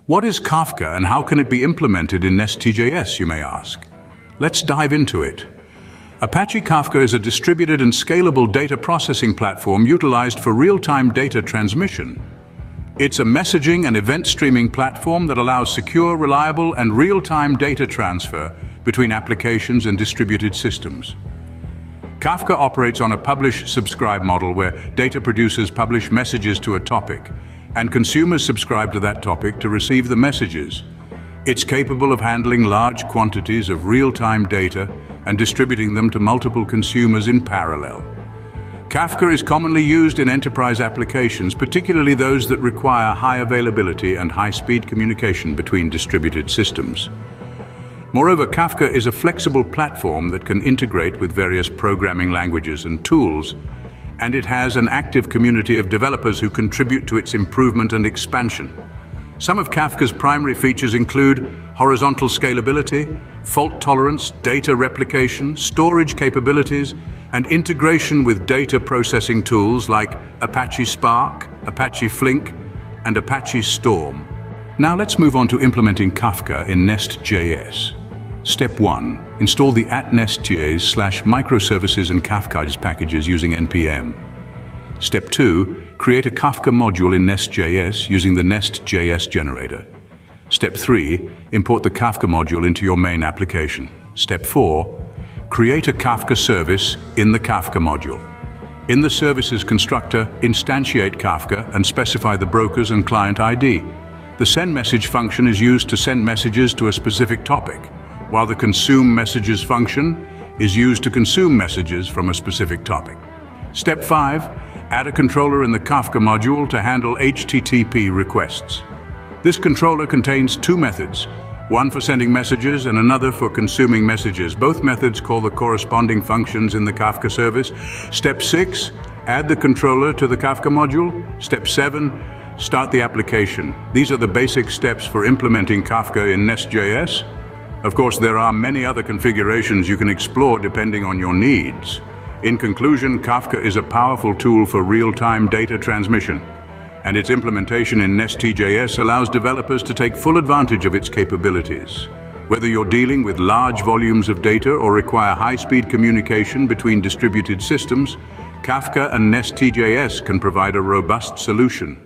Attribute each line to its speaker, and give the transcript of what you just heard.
Speaker 1: What is Kafka and how can it be implemented in NestJS, you may ask? Let's dive into it. Apache Kafka is a distributed and scalable data processing platform utilized for real-time data transmission. It's a messaging and event streaming platform that allows secure, reliable, and real-time data transfer between applications and distributed systems. Kafka operates on a publish-subscribe model where data producers publish messages to a topic, and consumers subscribe to that topic to receive the messages. It's capable of handling large quantities of real-time data and distributing them to multiple consumers in parallel. Kafka is commonly used in enterprise applications, particularly those that require high availability and high-speed communication between distributed systems. Moreover, Kafka is a flexible platform that can integrate with various programming languages and tools, and it has an active community of developers who contribute to its improvement and expansion. Some of Kafka's primary features include horizontal scalability, fault tolerance, data replication, storage capabilities, and integration with data processing tools like Apache Spark, Apache Flink, and Apache Storm. Now let's move on to implementing Kafka in NestJS. Step 1. Install the @NestJS/microservices and Kafka packages using npm. Step 2. Create a Kafka module in NestJS using the NestJS generator. Step 3. Import the Kafka module into your main application. Step 4. Create a Kafka service in the Kafka module. In the services constructor, instantiate Kafka and specify the brokers and client ID. The send message function is used to send messages to a specific topic, while the consume messages function is used to consume messages from a specific topic. Step 5. Add a controller in the Kafka module to handle HTTP requests. This controller contains two methods, one for sending messages and another for consuming messages. Both methods call the corresponding functions in the Kafka service. Step 6. Add the controller to the Kafka module. Step 7. Start the application. These are the basic steps for implementing Kafka in NestJS. Of course, there are many other configurations you can explore depending on your needs. In conclusion, Kafka is a powerful tool for real-time data transmission, and its implementation in NestJS allows developers to take full advantage of its capabilities. Whether you're dealing with large volumes of data or require high-speed communication between distributed systems, Kafka and NestJS can provide a robust solution.